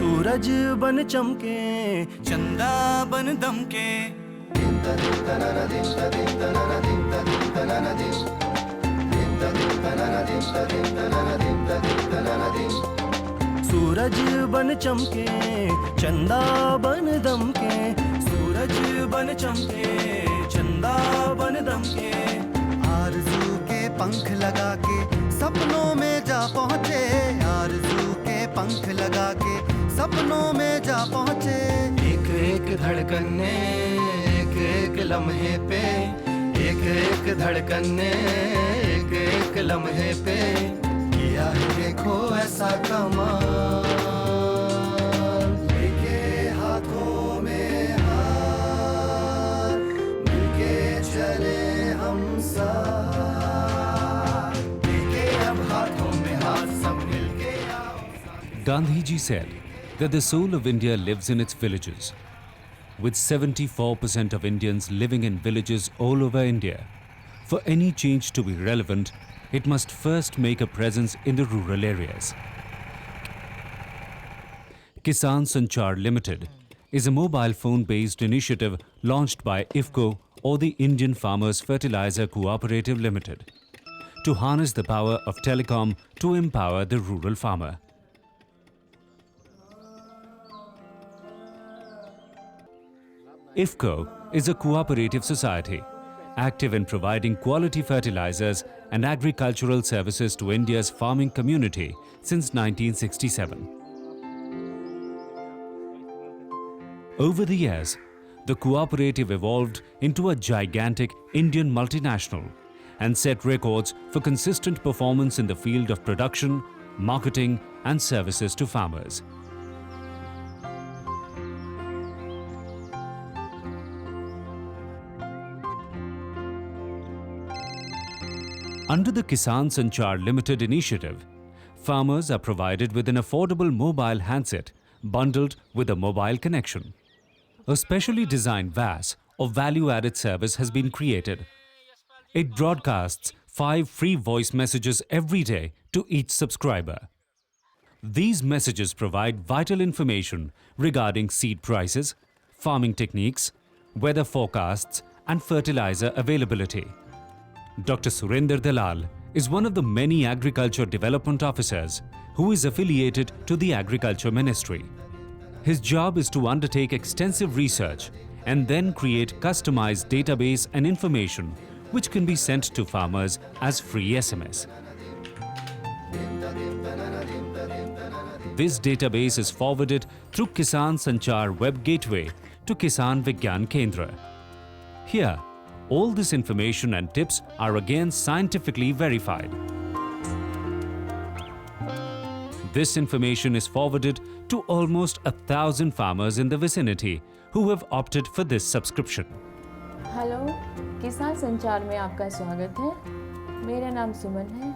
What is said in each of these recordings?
सूरज बन चमके, चंदा बन दमके, सूरज बन चमके, चंदा बन दमके, सूरज बन चमके, चंदा बन दमके। आरज़ू के पंख लगा के सपनों में जा पहुँचे, आरज़ू के पंख लगा के सपनों में जा पहुँचे। एक एक धड़कन ने एक एक लम्हे पे, एक एक धड़कन ने एक एक लम्हे पे किया है देखो ऐसा कमाल। लेके हाथों में हाथ, मिलके चले हम साथ, लेके अब हाथों में हाथ सब मिलके आओ। Gandhi ji said that the soul of India lives in its villages. With 74% of Indians living in villages all over India, for any change to be relevant, it must first make a presence in the rural areas. Kisan Sanchar Limited is a mobile phone-based initiative launched by IFFCO, or the Indian Farmers Fertilizer Cooperative Limited, to harness the power of telecom to empower the rural farmer. IFFCO is a cooperative society active in providing quality fertilizers and agricultural services to India's farming community since 1967. Over the years, the cooperative evolved into a gigantic Indian multinational and set records for consistent performance in the field of production, marketing and services to farmers. Under the Kisan Sanchar Limited initiative, farmers are provided with an affordable mobile handset bundled with a mobile connection. A specially designed VAS or value-added service has been created. It broadcasts 5 free voice messages every day to each subscriber. These messages provide vital information regarding seed prices, farming techniques, weather forecasts and fertilizer availability. Dr. Surinder Dalal is one of the many agriculture development officers who is affiliated to the Agriculture Ministry. His job is to undertake extensive research and then create customized database and information which can be sent to farmers as free SMS. This database is forwarded through Kisan Sanchar Web Gateway to Kisan Vigyan Kendra. Here, all this information and tips are again scientifically verified. This information is forwarded to almost 1,000 farmers in the vicinity who have opted for this subscription. Hello, किसान संचार में आपका स्वागत है। मेरा नाम सुमन है।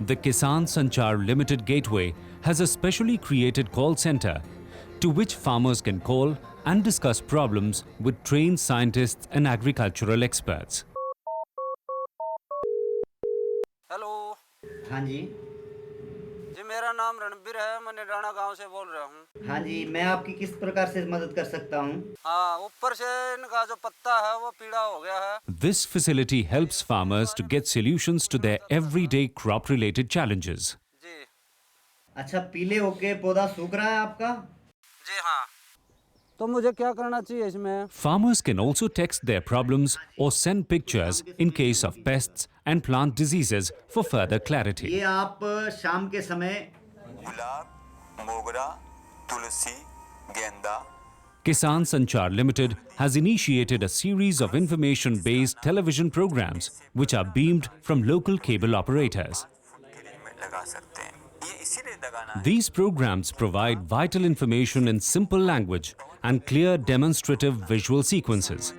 The Kisan Sanchar Limited Gateway has a specially created call center to which farmers can call and discuss problems with trained scientists and agricultural experts. Hello हाँ जी। जी, मेरा नाम रणबीर है। मैं निडाना गांव से बोल रहा हूँ। हाँ जी, मैं आपकी किस प्रकार से मदद कर सकता हूँ? हाँ, ऊपर से इनका जो पत्ता है वो पीला हो गया है। This facility helps farmers to get solutions to their everyday crop-related challenges. जी अच्छा, पीले होके पौधा सूख रहा है आपका? जी हाँ। तो मुझे क्या करना चाहिए इसमें? Farmers can also text their problems or send pictures in case of pests and plant diseases for further clarity. ये आप शाम के समय गुलाब, मोगरा, तुलसी, गेंदा, Kisan Sanchar Limited has initiated a series of information-based television programs which are beamed from local cable operators. These programs provide vital information in simple language and clear demonstrative visual sequences.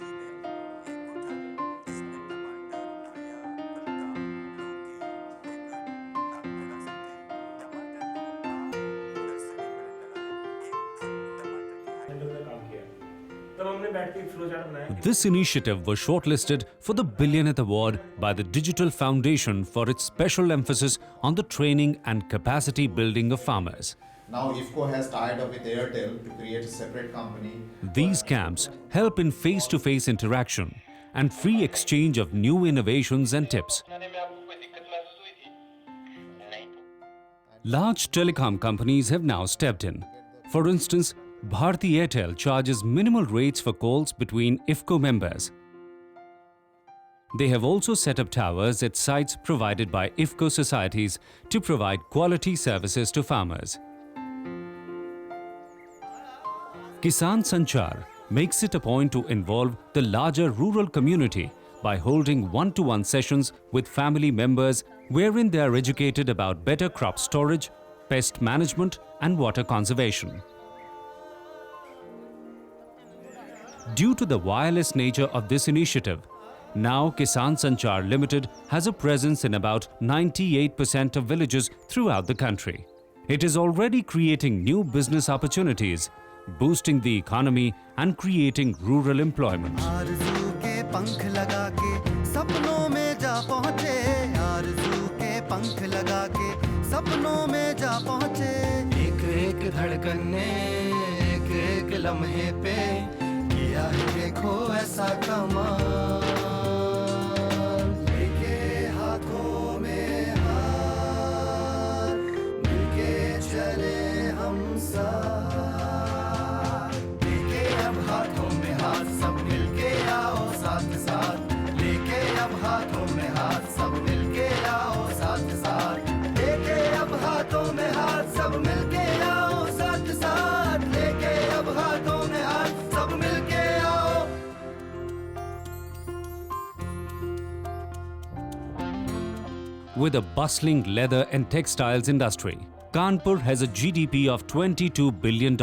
This initiative was shortlisted for the Billionth Award by the Digital Foundation for its special emphasis on the training and capacity building of farmers. Now IFCO has tied up with Airtel to create a separate company. These camps help in face-to-face interaction and free exchange of new innovations and tips. Large telecom companies have now stepped in. For instance, Bharti Airtel charges minimal rates for calls between IFCO members. They have also set up towers at sites provided by IFCO societies to provide quality services to farmers. Kisan Sanchar makes it a point to involve the larger rural community by holding one-to-one sessions with family members wherein they are educated about better crop storage, pest management and water conservation. Due to the wireless nature of this initiative, now Kisan Sanchar Limited has a presence in about 98% of villages throughout the country. It is already creating new business opportunities, boosting the economy and creating rural employment. आरज़ू के पंख लगा के सपनों में जा पहुँचे, आरज़ू के पंख लगा के सपनों में जा पहुँचे। एक एक धड़कन ने एक एक लम्हे पे किया है देखो ऐसा कमाल, लेके हाथों में हाथ मिलके चले हम सब, लेके अब हाथों में हाथ सब मिलके आओ साथ साथ, लेके अब हाथों में हाथ सब मिलके आओ साथ साथ, लेके अब हाथों में हाथ सब मिलके आओ साथ साथ, लेके अब हाथों में हाथ सब मिलके आओ। With a bustling leather and textiles industry, Kanpur has a GDP of $22 billion,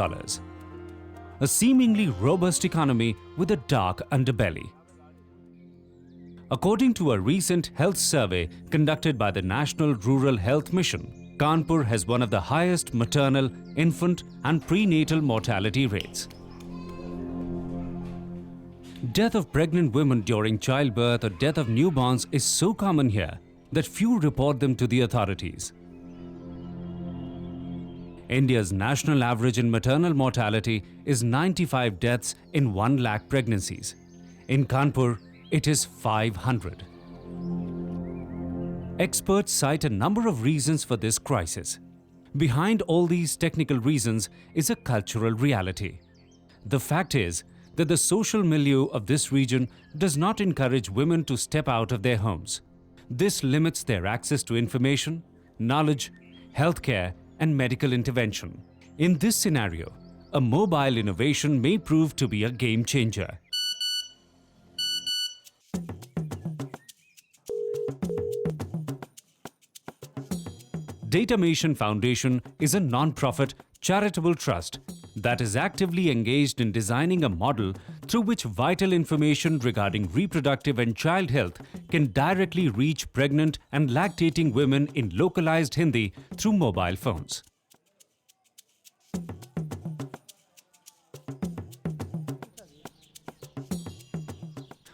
a seemingly robust economy with a dark underbelly. According to a recent health survey conducted by the National Rural Health Mission, Kanpur has one of the highest maternal, infant and prenatal mortality rates. Death of pregnant women during childbirth or death of newborns is so common here that few report them to the authorities. India's national average in maternal mortality is 95 deaths in 1 lakh pregnancies. In Kanpur, it is 500. Experts cite a number of reasons for this crisis. Behind all these technical reasons is a cultural reality. The fact is that the social milieu of this region does not encourage women to step out of their homes. This limits their access to information, knowledge, healthcare, and medical intervention. In this scenario, a mobile innovation may prove to be a game changer. Datamation Foundation is a non-profit charitable trust that is actively engaged in designing a model through which vital information regarding reproductive and child health can directly reach pregnant and lactating women in localized Hindi through mobile phones.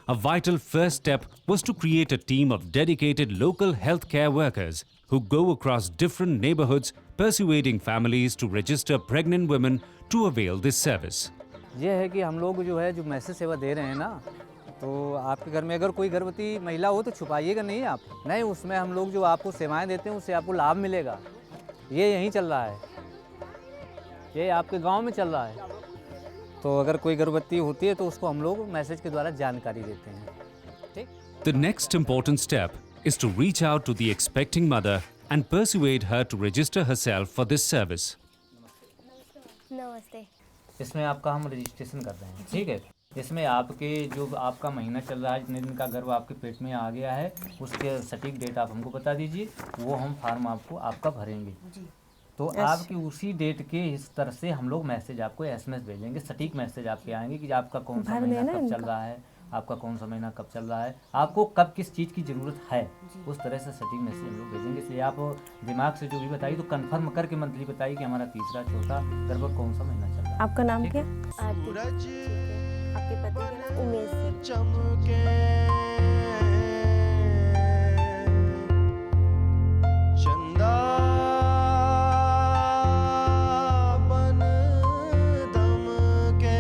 A vital first step was to create a team of dedicated local healthcare workers who go across different neighborhoods persuading families to register pregnant women to avail this service. ये है कि हम लोग जो है जो message सेवा दे रहे हैं ना, तो आपके घर में अगर कोई गर्भवती महिला हो तो छुपाइएगा नहीं आप, नहीं, उसमें हम लोग जो आपको सेवाएं देते हैं उससे आपको लाभ मिलेगा। ये यहीं चल रहा है, ये आपके गांव में चल रहा है। तो अगर कोई गर्भवती होती है तो उसको हम लोग मैसेज के द्वारा जानकारी देते हैं। ठीक? The next important step is to reach out to the expecting mother and persuade her to register herself for this service. नमस्ते। इसमें आपका हम रजिस्ट्रेशन कर रहे हैं, ठीक है। इसमें आपके जो आपका महीना चल रहा है, जितने दिन का गर्भ आपके पेट में आ गया है, उसके सटीक डेट आप हमको बता दीजिए, वो हम फार्म आपका भरेंगे। तो आपकी उसी डेट के इस तरह से हम लोग मैसेज आपको SMS भेजेंगे, सटीक मैसेज आपके आएंगे कि आपका कौन सा महीना कब चल रहा है, आपका कौन सा महीना कब चल रहा है, आपको कब किस चीज़ की ज़रूरत है, उस तरह से सटीक मैसेज हम लोग भेजेंगे। इसलिए आप दिमाग से जो भी बताइए तो कंफर्म करके मंथली बताइए कि हमारा तीसरा चौथा गर्भ कौन सा महीना चल रहा है। आपका नाम क्या? सूरज आपके पति का नाम? उमेश। चमके चंदा बन दमके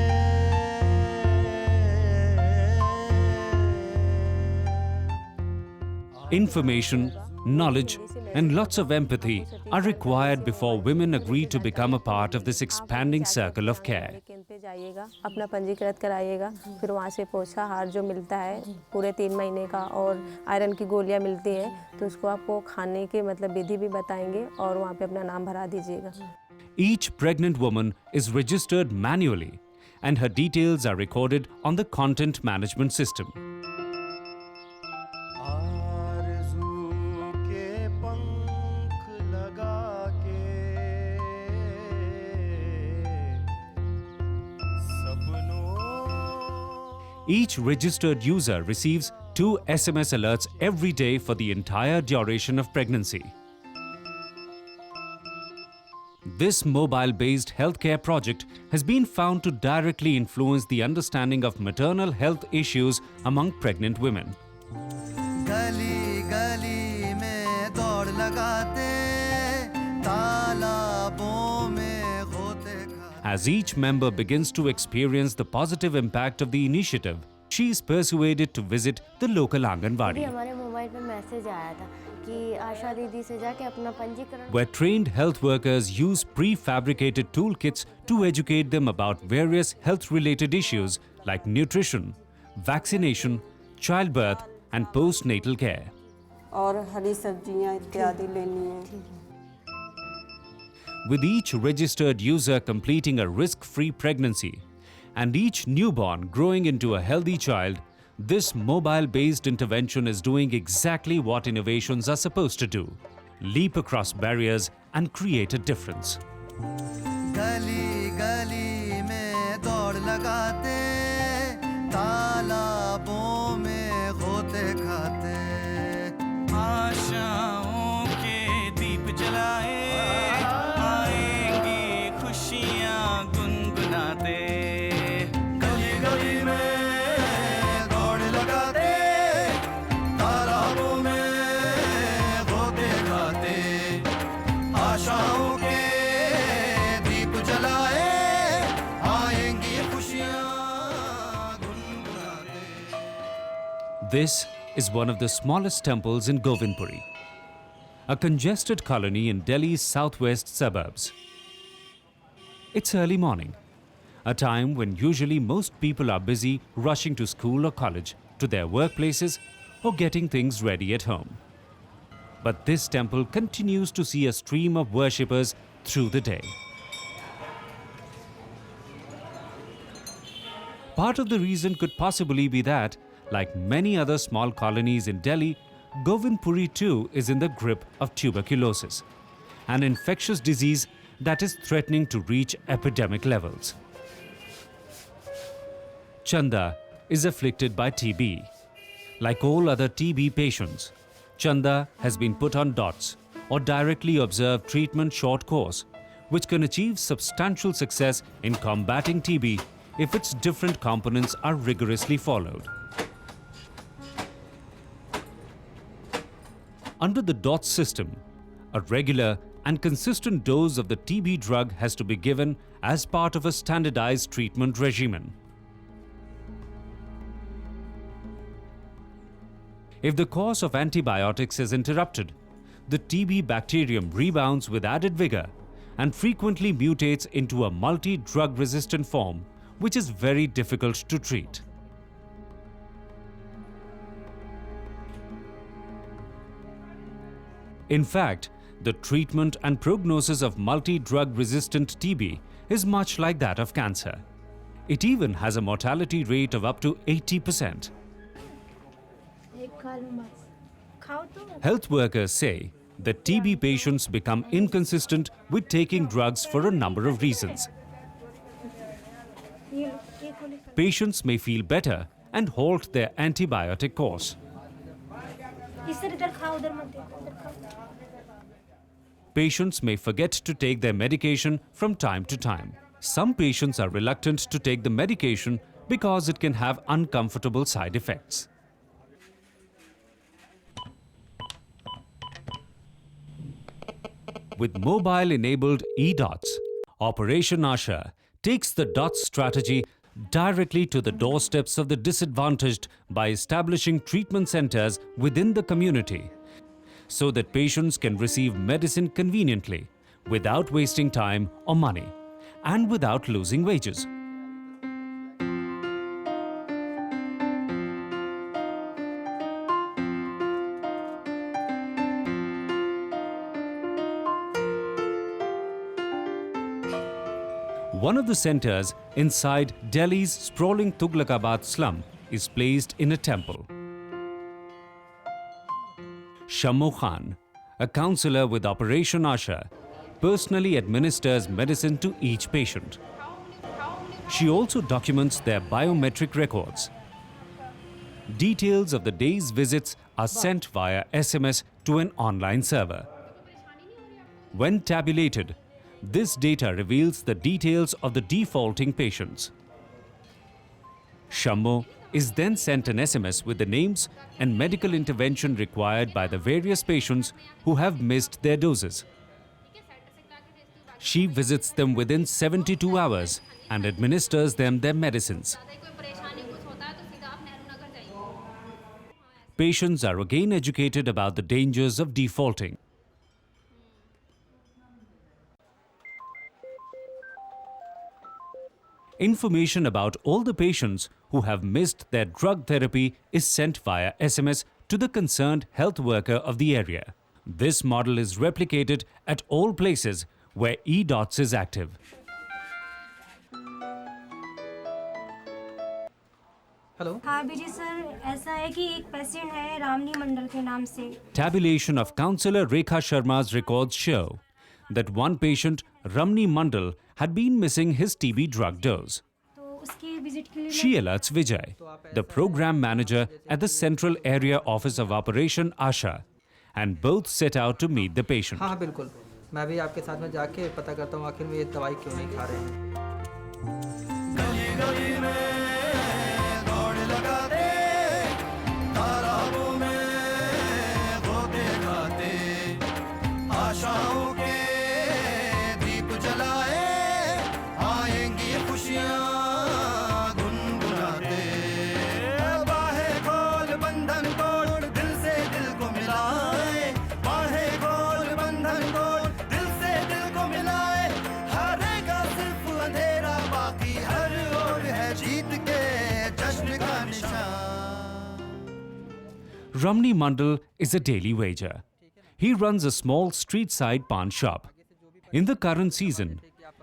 Information, knowledge, and lots of empathy are required before women agree to become a part of this expanding circle of care. केंद्र पे जाइएगा, अपना पंजीकृत कराइएगा, फिर वहाँ से पोषाहार जो मिलता है पूरे 3 महीने का और आयरन की गोलियाँ मिलती हैं, तो उसको आपको खाने के मतलब विधि भी बताएंगे और वहाँ पे अपना नाम भरा दीजिएगा। Each pregnant woman is registered manually and her details are recorded on the content management system. आरज़ू के पंख लगा के सपनों Each registered user receives 2 SMS alerts every day for the entire duration of pregnancy. This mobile-based healthcare project has been found to directly influence the understanding of maternal health issues among pregnant women. गली गली में दौड़ लगाते तालाबों में गोते खा As each member begins to experience the positive impact of the initiative, she is persuaded to visit the local अभी Anganwadi, हमारे मोबाइल पे मैसेज आया था कि आशा दीदी से जाके अपना पंजीकरण where trained health workers use prefabricated toolkits to educate them about various health-related issues like nutrition, vaccination, childbirth, and postnatal care. और हरी सब्जियां इत्यादि लेनी है। With each registered user completing a risk-free pregnancy and each newborn growing into a healthy child, this mobile-based intervention is doing exactly what innovations are supposed to do: leap across barriers and create a difference. गली गली में दौड़ लगाते तालाबों में गोते खाते आशाओं के दीप जलाए आएंगी खुशियाँ गुनगुनाते गली गली में दौड़ लगाते तालाबों में गोते खाते आशाओं के दीप जलाए आएंगी खुशियाँ गुनगुनाते। This is one of the smallest temples in Govindpuri, a congested colony in Delhi's southwest suburbs. It's early morning, a time when usually most people are busy rushing to school or college, to their workplaces, or getting things ready at home. But this temple continues to see a stream of worshippers through the day. Part of the reason could possibly be that, like many other small colonies in Delhi, Govindpuri too is in the grip of tuberculosis, an infectious disease that is threatening to reach epidemic levels. Chanda is afflicted by TB. Like all other TB patients, Chanda has been put on DOTS, or directly observed treatment short course, which can achieve substantial success in combating TB if its different components are rigorously followed. Under the DOTS system, a regular and consistent dose of the TB drug has to be given as part of a standardized treatment regimen. If the course of antibiotics is interrupted, the TB bacterium rebounds with added vigor and frequently mutates into a multi-drug resistant form, which is very difficult to treat. In fact, the treatment and prognosis of multi-drug resistant TB is much like that of cancer. It even has a mortality rate of up to 80%. Health workers say that TB patients become inconsistent with taking drugs for a number of reasons. Patients may feel better and halt their antibiotic course. Patients may forget to take their medication from time to time. Some patients are reluctant to take the medication because it can have uncomfortable side effects. With mobile-enabled e-dots, Operation Asha takes the DOTS strategy directly to the doorsteps of the disadvantaged by establishing treatment centers within the community so that patients can receive medicine conveniently, without wasting time or money, and without losing wages. One of the centers inside Delhi's sprawling Tughlaqabad slum is placed in a temple. Shammo Khan, a counsellor with Operation Asha, personally administers medicine to each patient. She also documents their biometric records. Details of the day's visits are sent via SMS to an online server. When tabulated, this data reveals the details of the defaulting patients. Shammo is then sent an SMS with the names and medical intervention required by the various patients who have missed their doses. She visits them within 72 hours and administers them their medicines. Patients are again educated about the dangers of defaulting. Information about all the patients who have missed their drug therapy is sent via SMS to the concerned health worker of the area. This model is replicated at all places where e-dots is active. Hello हाँ बीजी sir ऐसा है कि एक patient है रामनी मंडल के नाम से Tabulation of counsellor Rekha Sharma's records show that one patient, Ramni Mandal, had been missing his TB drug dose. She alerts Vijay, the program manager at the Central Area Office of Operation Asha, and both set out to meet the patient. हाँ बिल्कुल मैं भी आपके साथ में जाके पता करता हूँ आखिर में ये दवाई क्यों नहीं खा रहे हैं गली गली में दौड़ लगाते तालाबों में होते गाते आशाओं के दीप जलाए आएंगी खुशियाँ गुनगुनाते बाहें खोल बंधन तोड़ दिल से दिल को मिलाए बाहें खोल बंधन तोड़ दिल से दिल को मिलाए हारेगा सिर्फ अंधेरा बाकी हर ओर है जीत के जश्न का निशान Ramni Mandal is a daily wager. He runs a small street-side pawn shop. In the current season,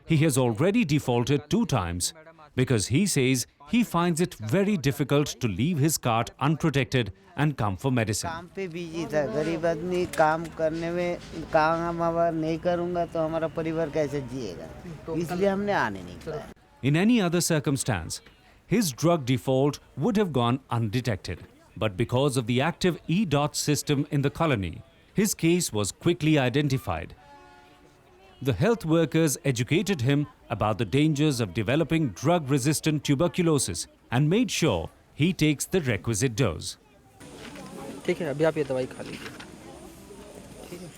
he has already defaulted 2 times because he says he finds it very difficult to leave his cart unprotected and come for medicine. काम पे busy था गरीब आदमी काम करने में काम अगर नहीं करूँगा तो हमारा परिवार कैसे जिएगा इसलिए हमने आने नहीं पाया In any other circumstance, his drug default would have gone undetected. But because of the active e-dot system in the colony, his case was quickly identified. The health workers educated him about the dangers of developing drug-resistant tuberculosis and made sure he takes the requisite dose. ठीक है अभी आप ये दवाई खा लीजिए ठीक है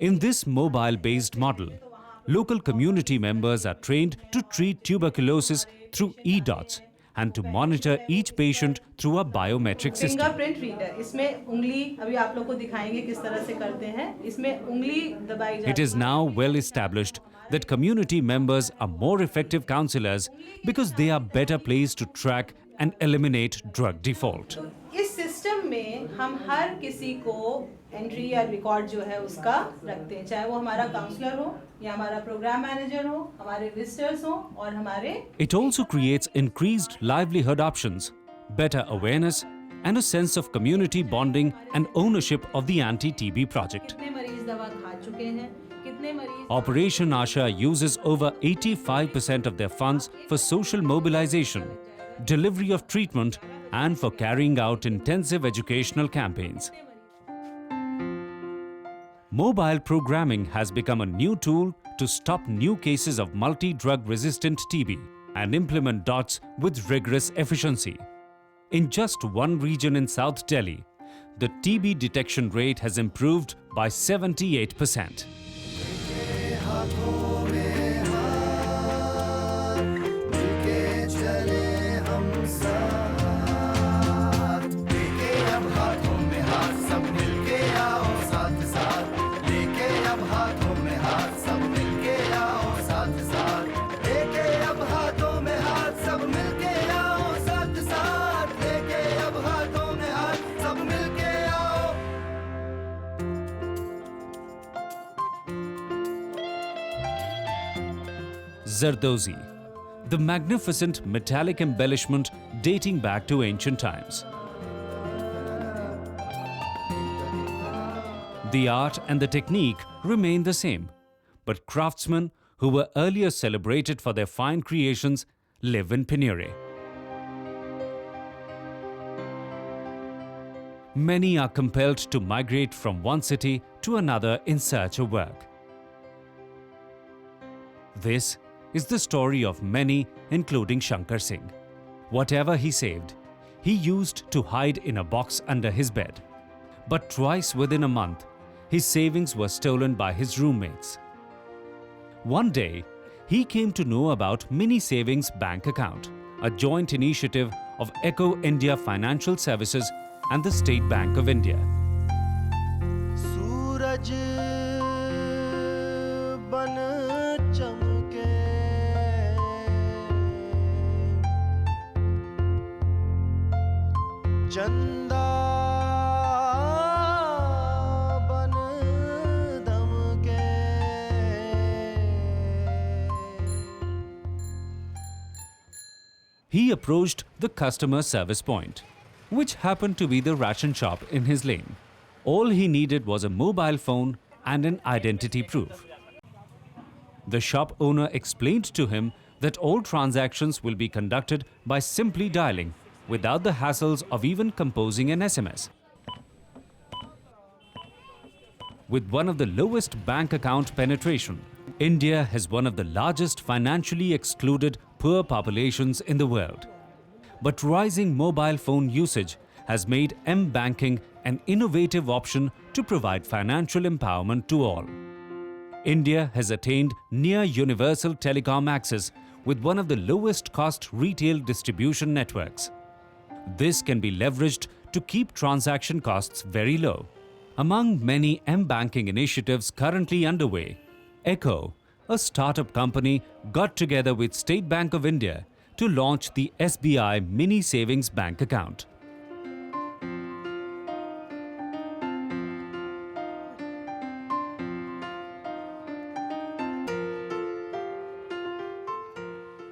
In this mobile-based model, local community members are trained to treat tuberculosis through e-dots and to monitor each patient through a biometric system. Fingerprint reader इसमें उंगली अभी आप लोग को दिखाएंगे किस तरह से करते हैं इसमें उंगली दबाई जाती है. It is now well established that community members are more effective counselors because they are better placed to track and eliminate drug default. इस सिस्टम सिस्टम में हम हर किसी को एंट्री या रिकॉर्ड जो है उसका रखते हैं, चाहे वो हमारा काउंसलर हो या हमारा प्रोग्राम मैनेजर हो, हमारे विजिटर्स हो और हमारे। It also creates increased livelihood options, better awareness, and a sense of community bonding and ownership of the anti-TB project. कितने मरीज दवा खा चुके हैं, कितने मरीज। Operation Asha uses over 85% of their funds for social mobilization, delivery of treatment, and for carrying out intensive educational campaigns. Mobile programming has become a new tool to stop new cases of multi-drug resistant TB and implement DOTS with rigorous efficiency. In just one region in South Delhi, the TB detection rate has improved by 78%. Zardozi, the magnificent metallic embellishment dating back to ancient times. The art and the technique remain the same, but craftsmen who were earlier celebrated for their fine creations live in penury. Many are compelled to migrate from one city to another in search of work. This is the story of many, including Shankar Singh. Whatever he saved, he used to hide in a box under his bed. But twice within a month, his savings were stolen by his roommates. One day, he came to know about Mini Savings Bank Account, a joint initiative of Echo India Financial Services and the State Bank of India. सूरज बन चमके चंदा बन दमके। He approached the customer service point, which happened to be the ration shop in his lane. All he needed was a mobile phone and an identity proof. The shop owner explained to him that all transactions will be conducted by simply dialing, without the hassles of even composing an SMS. With one of the lowest bank account penetration, India has one of the largest financially excluded poor populations in the world. But rising mobile phone usage has made M-banking an innovative option to provide financial empowerment to all. India has attained near universal telecom access with one of the lowest cost retail distribution networks. This can be leveraged to keep transaction costs very low. Among many M-banking initiatives currently underway, Echo, a startup company, got together with State Bank of India to launch the SBI Mini Savings Bank Account.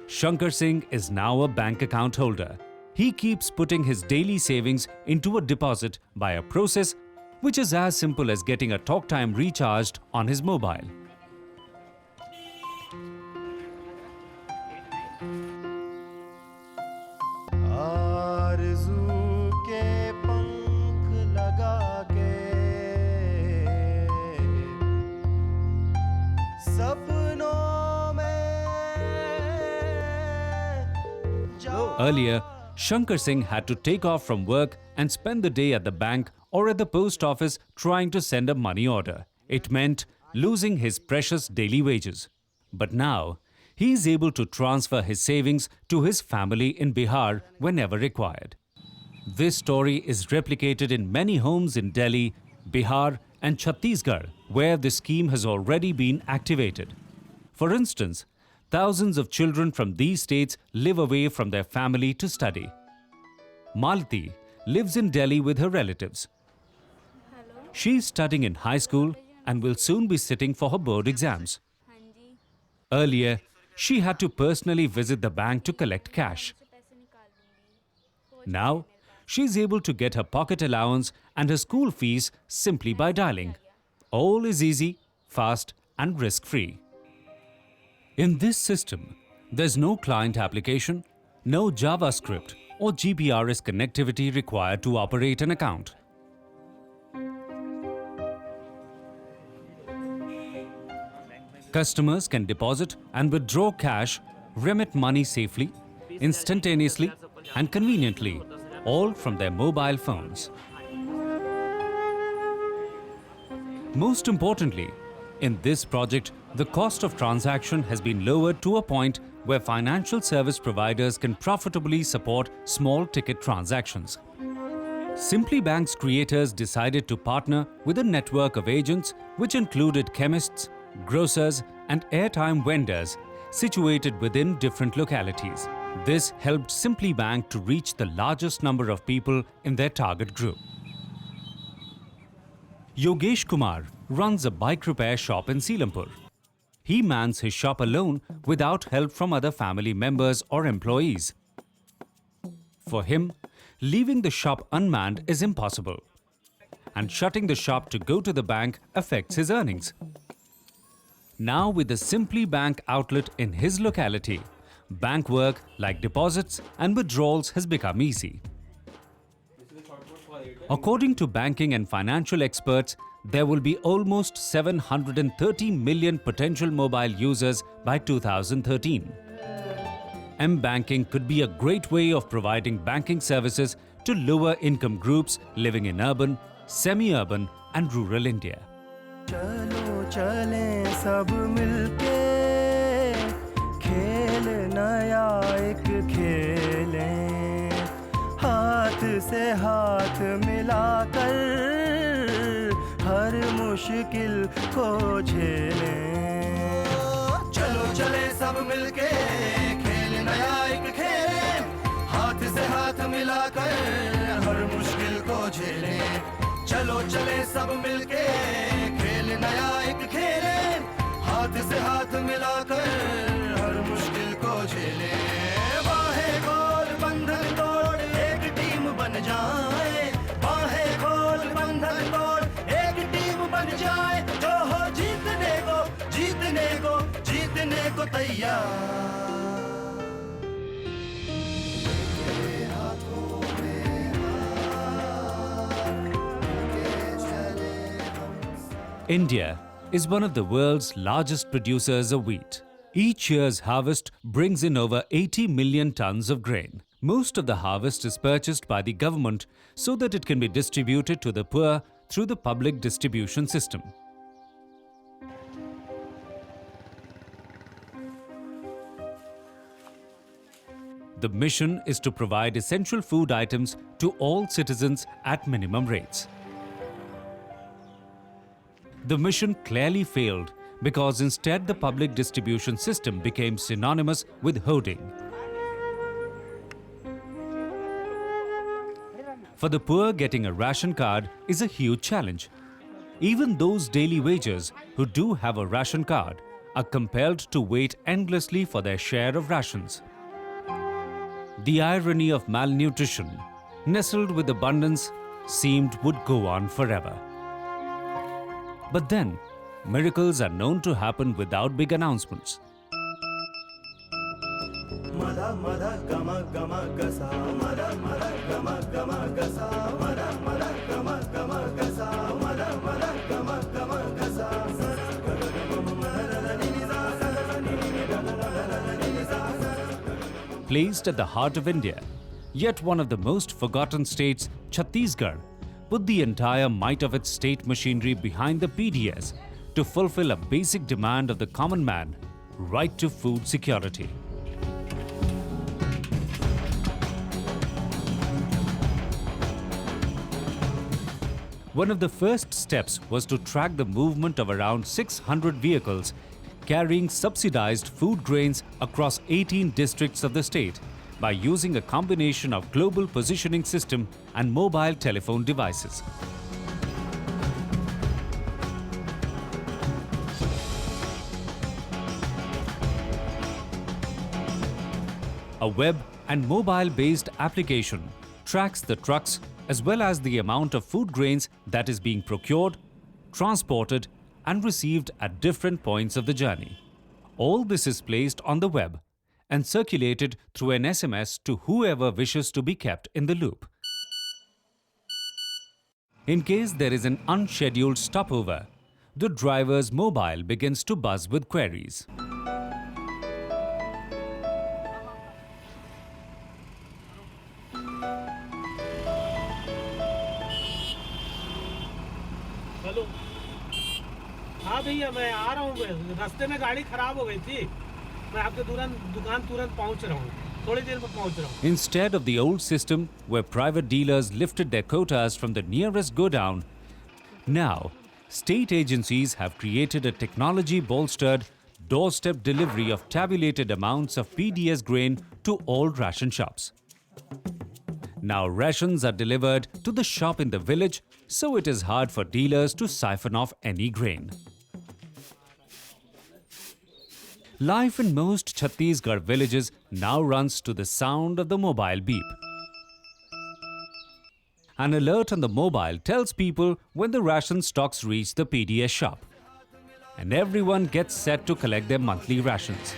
Shankar Singh is now a bank account holder. He keeps putting his daily savings into a deposit by a process which is as simple as getting a talk time recharged on his mobile. आरज़ू के पंख लगा के सपनों में Earlier, Shankar Singh had to take off from work and spend the day at the bank or at the post office trying to send a money order. It meant losing his precious daily wages. But now, he is able to transfer his savings to his family in Bihar whenever required. This story is replicated in many homes in Delhi, Bihar, and Chhattisgarh, where this scheme has already been activated. For instance, thousands of children from these states live away from their family to study. Malati lives in Delhi with her relatives. She's studying in high school and will soon be sitting for her board exams. Earlier, she had to personally visit the bank to collect cash. Now, she's able to get her pocket allowance and her school fees simply by dialing. All is easy, fast, and risk-free. In this system, there's no client application, no JavaScript or GPRS connectivity required to operate an account. Customers can deposit and withdraw cash, remit money safely, instantaneously, and conveniently, all from their mobile phones. Most importantly, in this project, the cost of transaction has been lowered to a point where financial service providers can profitably support small ticket transactions. Simply Bank's creators decided to partner with a network of agents which included chemists, grocers, and airtime vendors situated within different localities. This helped Simply Bank to reach the largest number of people in their target group. Yogesh Kumar runs a bike repair shop in Selampur. He mans his shop alone without help from other family members or employees. For him, leaving the shop unmanned is impossible, and shutting the shop to go to the bank affects his earnings. Now, with the Simply Bank outlet in his locality, bank work like deposits and withdrawals has become easy. According to banking and financial experts, there will be almost 730 million potential mobile users by 2013. M-Banking could be a great way of providing banking services to lower income groups living in urban, semi-urban and rural India. चलो चलें सब मिलके खेल नया एक खेलें हाथ से हाथ मिलाकर हर मुश्किल को झेलें चलो चले सब मिलके खेल नया एक खेलें हाथ से हाथ मिलाकर हर मुश्किल को झेलें चलो चले सब मिलके खेल नया एक खेलें हाथ से हाथ मिलाकर हर मुश्किल को झेलें बाहें खोल बंधन तोड़ एक टीम बन जाए बाहें खोल बंधन तोड़ एक टीम बन जाए जो हो जीतने को जीतने को जीतने को तैयार India is one of the world's largest producers of wheat. Each year's harvest brings in over 80 million tons of grain. Most of the harvest is purchased by the government so that it can be distributed to the poor through the public distribution system. The mission is to provide essential food items to all citizens at minimum rates. The mission clearly failed because instead the public distribution system became synonymous with hoarding. For the poor, getting a ration card is a huge challenge. Even those daily wagers who do have a ration card are compelled to wait endlessly for their share of rations. The irony of malnutrition, nestled with abundance, seemed would go on forever. But then, miracles are known to happen without big announcements. Placed at the heart of India, yet one of the most forgotten states, Chhattisgarh, put the entire might of its state machinery behind the PDS to fulfill a basic demand of the common man, right to food security. One of the first steps was to track the movement of around 600 vehicles carrying subsidized food grains across 18 districts of the state by using a combination of global positioning system and mobile telephone devices. A web and mobile-based application tracks the trucks as well as the amount of food grains that is being procured, transported and received at different points of the journey. All this is placed on the web and circulated through an SMS to whoever wishes to be kept in the loop. In case there is an unscheduled stopover, the driver's mobile begins to buzz with queries. Hello, हाँ भैया मैं आ रहा हूँ, रास्ते में गाड़ी खराब हो गई थी, मैं आपके दुकान तुरंत पहुँच रहा हूँ, थोड़ी देर में पहुँच रहा हूँ. Instead of the old system where private dealers lifted their quotas from the nearest godown, now state agencies have created a technology-bolstered doorstep delivery of tabulated amounts of PDS grain to all ration shops. Now rations are delivered to the shop in the village, so it is hard for dealers to siphon off any grain. Life in most Chhattisgarh villages now runs to the sound of the mobile beep. An alert on the mobile tells people when the ration stocks reach the PDS shop, and everyone gets set to collect their monthly rations.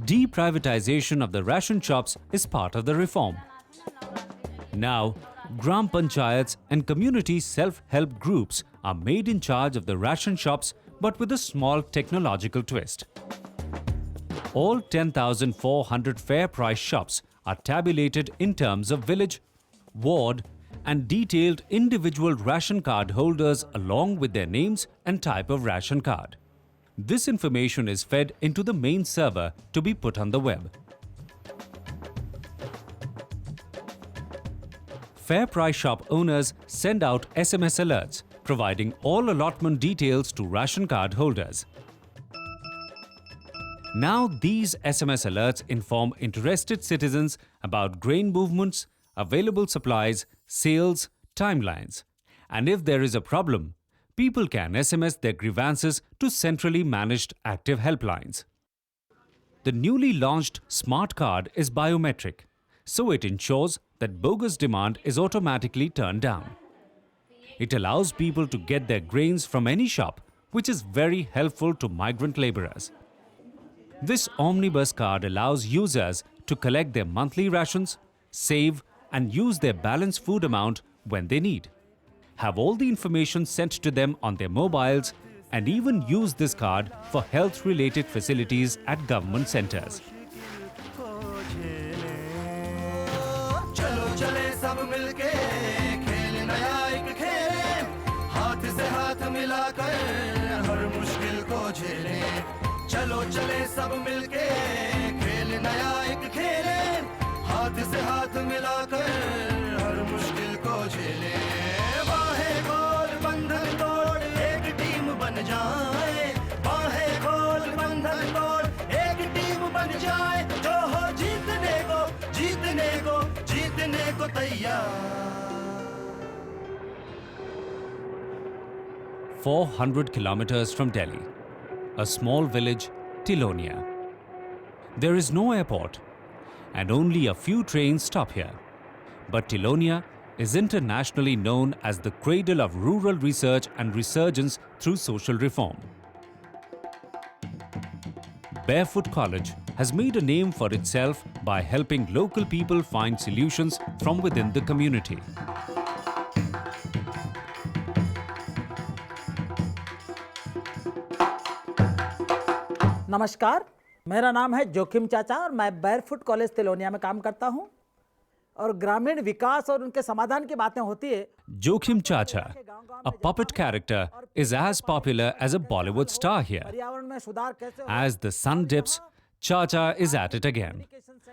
Deprivatization of the ration shops is part of the reform. Now, Gram Panchayats and community self-help groups are made in charge of the ration shops, but with a small technological twist. All 10,400 fair price shops are tabulated in terms of village, ward, and detailed individual ration card holders along with their names and type of ration card. This information is fed into the main server to be put on the web. Fair price shop owners send out SMS alerts providing all allotment details to ration card holders. Now these SMS alerts inform interested citizens about grain movements, available supplies, sales, timelines. And if there is a problem, people can SMS their grievances to centrally managed active helplines. The newly launched Smart Card is biometric, so it ensures that bogus demand is automatically turned down. It allows people to get their grains from any shop, which is very helpful to migrant laborers. This omnibus card allows users to collect their monthly rations, save and use their balance food amount when they need, have all the information sent to them on their mobiles, and even use this card for health-related facilities at government centers. चलो चले सब मिलके खेल नया एक खेलें, हाथ से हाथ मिलाकर हर मुश्किल को झेलें. चलो चले सब मिलके खेल नया एक खेलें, हाथ से हाथ मिलाकर हर मुश्किल को झेलें. बाहें खोल बंधन तोड़ एक टीम बन जाए, बाहें खोल बंधन तोड़ एक टीम बन जाए, जो हो जीतने को जीतने को जीतने को तैयार. 400 kilometers from Delhi, a small village, Tilonia. There is no airport and only a few trains stop here. But Tilonia is internationally known as the cradle of rural research and resurgence through social reform. Barefoot College has made a name for itself by helping local people find solutions from within the community. नमस्कार, मेरा नाम है जोखिम चाचा और मैं बैरफुट college Tilonia में काम करता हूँ. और ग्रामीण विकास और उनके समाधान की बातें होती है। Joachim Chacha, a puppet character, is as popular as a Bollywood star here. पर्यावरण में सुधार कैसे हो? As the sun dips, Chacha is at it again,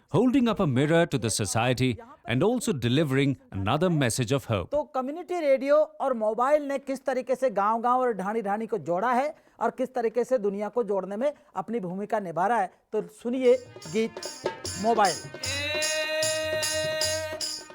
holding up a mirror to the society and also delivering another message of hope. तो community radio और mobile ने किस तरीके से गांव-गांव और ढाणी-ढाणी को जोड़ा है और किस तरीके से दुनिया को जोड़ने में अपनी भूमिका निभा रहा है, तो सुनिए गीत मोबाइल।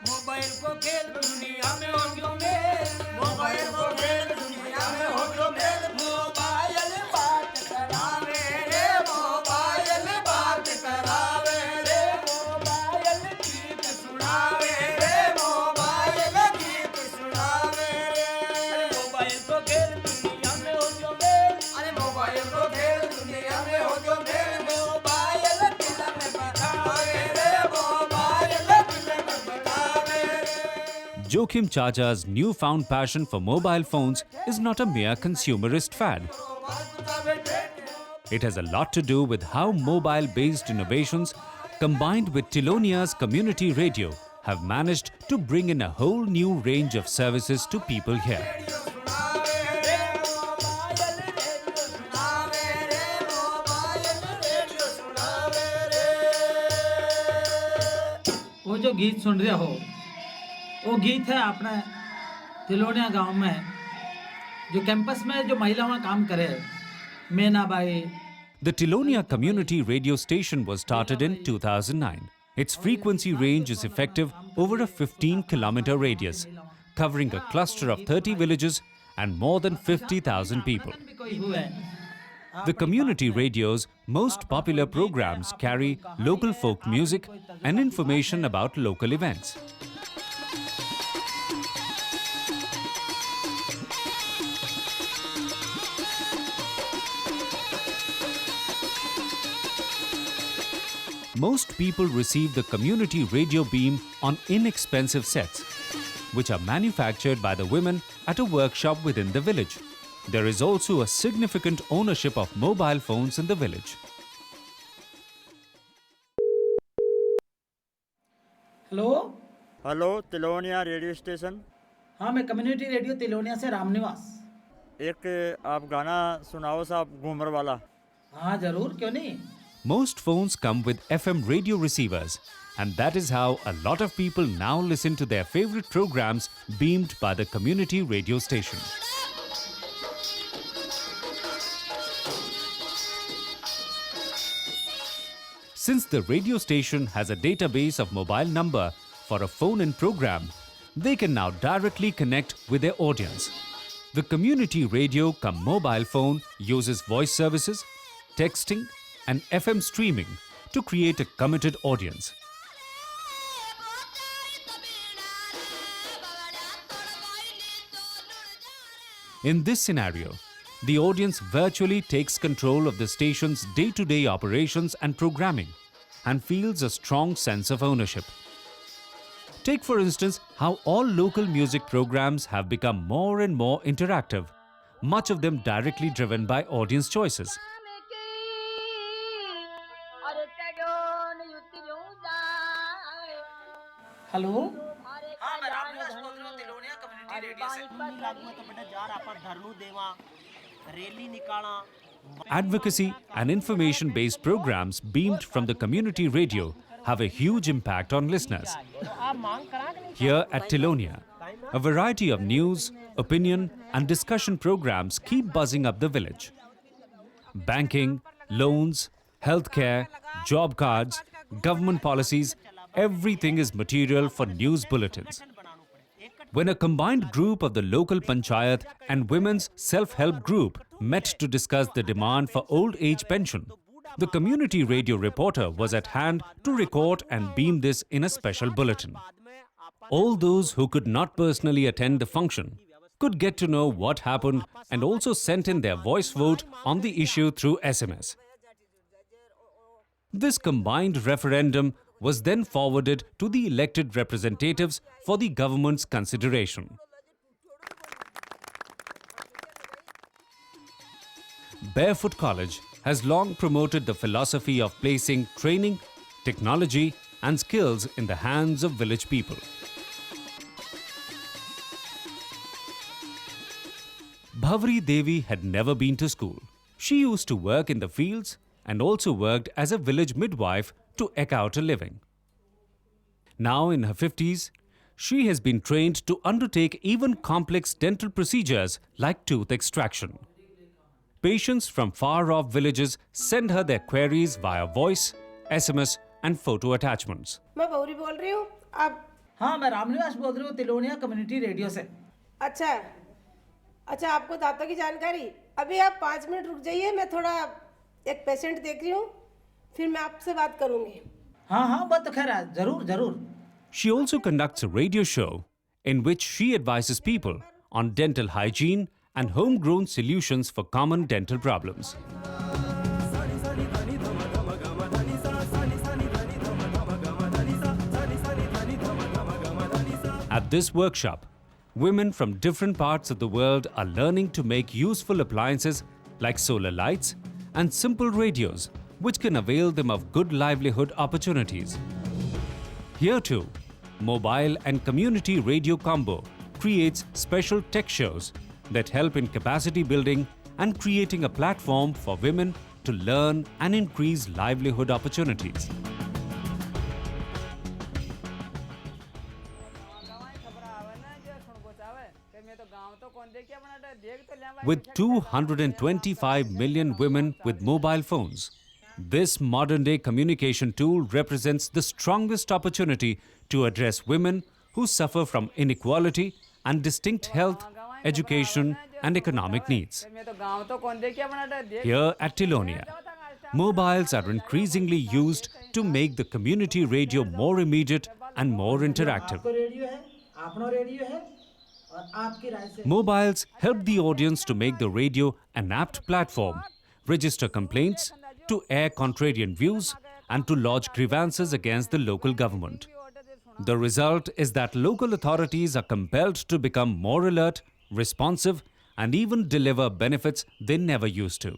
मोबाइल को खेल दुनिया में हो गयो मेल, मोबाइल को खेल दुनिया में हो गयो मेल, मोबाइल बात करावे रे, मोबाइल बात करावे रे, मोबाइल गीत सुनावे रे, मोबाइल गीत सुनावे रे। मोबाइल को खेल दुनिया में हो गयो मेल, अरे मोबाइल को खेल दुनिया में हो गयो मेल, मोबाइल दिल में बतावे रे, मोबाइल दिल में बतावे रे। Joachim Chacha's newfound passion for mobile phones is not a mere consumerist fad. It has a lot to do with how mobile-based innovations combined with Tilonia's community radio have managed to bring in a whole new range of services to people here. वो जो गीत सुन रहे हो वो गीत है अपने तिलोनिया गांव में जो कैंपस में जो महिलाएं काम करे Meenabai. The Tilonia Community Radio Station was started in 2009. Its frequency range is effective over a 15-kilometer radius, covering a cluster of 30 villages and more than 50,000 people. The community radio's most popular programs carry local folk music and information about local events. Most people receive the community radio beam on inexpensive sets, which are manufactured by the women at a workshop within the village. There is also a significant ownership of mobile phones in the village. Hello hello Tilonia radio station. हाँ, मैं community radio Tilonia से रामनिवास। एक आप गाना सुनाओ साहब घूमर वाला। हाँ जरूर, क्यों नहीं। Most phones come with FM radio receivers, and that is how a lot of people now listen to their favorite programs beamed by the community radio station. Since the radio station has a database of mobile number for a phone-in program, they can now directly connect with their audience. The community radio cum mobile phone uses voice services, texting, and FM streaming to create a committed audience. In this scenario, the audience virtually takes control of the station's day-to-day operations and programming and feels a strong sense of ownership. Take, for instance, how all local music programs have become more and more interactive, much of them directly driven by audience choices. Hello हाँ, मैं रामनिवास बोल रहा हूँ Tilonia community radio से। तो बेटा जा रहा पर धरनू देवा रैली निकाला। Advocacy and information-based programs beamed from the community radio have a huge impact on listeners. Here at Tilonia, a variety of news, opinion, and discussion programs keep buzzing up the village. Banking, loans, healthcare, job cards, government policies, everything is material for news bulletins. When a combined group of the local panchayat and women's self-help group met to discuss the demand for old age pension, the community radio reporter was at hand to record and beam this in a special bulletin. All those who could not personally attend the function could get to know what happened and also sent in their voice vote on the issue through SMS. This combined referendum was then forwarded to the elected representatives for the government's consideration. Barefoot College has long promoted the philosophy of placing training, technology, and skills in the hands of village people. Bhavri Devi had never been to school. She used to work in the fields and also worked as a village midwife to eke out a living. Now in her 50s, she has been trained to undertake even complex dental procedures like tooth extraction. Patients from far-off villages send her their queries via voice, SMS and photo attachments. मैं गौरी बोल रही हूँ। आप? हाँ, मैं रामनिवास बोल रही हूँ तिलोनिया कम्युनिटी रेडियो से। अच्छा, आपको दांतों की जानकारी। अभी आप 5 मिनट रुक जाइए, मैं थोड़ा एक पेशेंट देख रही हूँ, फिर मैं आपसे बात करूँगी। हाँ, बात तो खैर है, जरूर। She also conducts a radio show in which she advises people on dental hygiene and homegrown solutions for common dental problems. At this workshop, women from different parts of the world are learning to make useful appliances like solar lights and simple radios, which can avail them of good livelihood opportunities. Here too, mobile and community radio combo creates special tech shows that help in capacity building and creating a platform for women to learn and increase livelihood opportunities. With 225 million women with mobile phones, this modern-day communication tool represents the strongest opportunity to address women who suffer from inequality and distinct health, education and economic needs. Here at Tilonia, mobiles are increasingly used to make the community radio more immediate and more interactive. Mobiles help the audience to make the radio an apt platform, register complaints, to air contrarian views and to lodge grievances against the local government. The result is that local authorities are compelled to become more alert, responsive and even deliver benefits they never used to.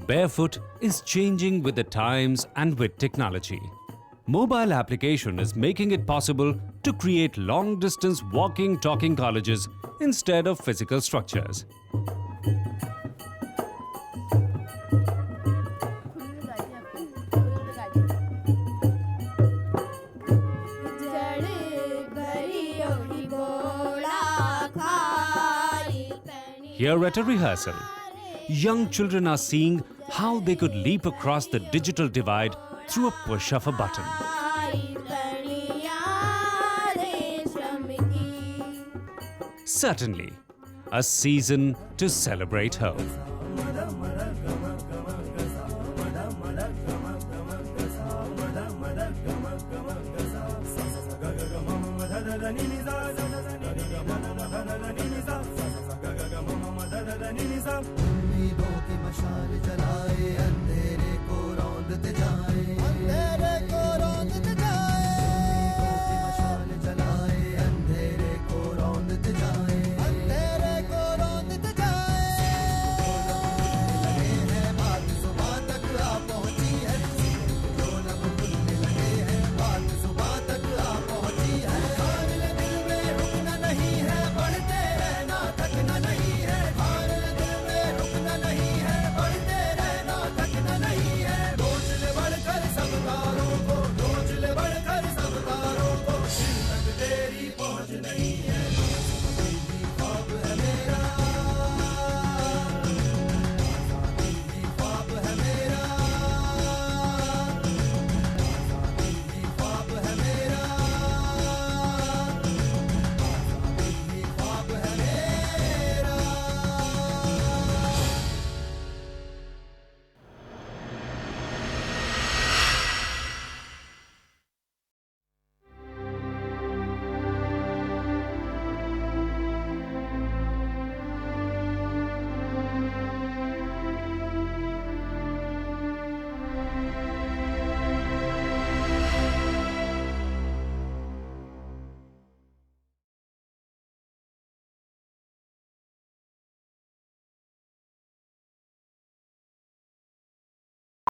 Barefoot is changing with the times and with technology. Mobile application is making it possible to create long-distance walking, talking colleges instead of physical structures. Here at a rehearsal, young children are seeing how they could leap across the digital divide through a push of a button. Certainly, a season to celebrate hope. उम्मीदों की मशाल जलाए, अंधेरे को रौंदते जाए, अंधेरे को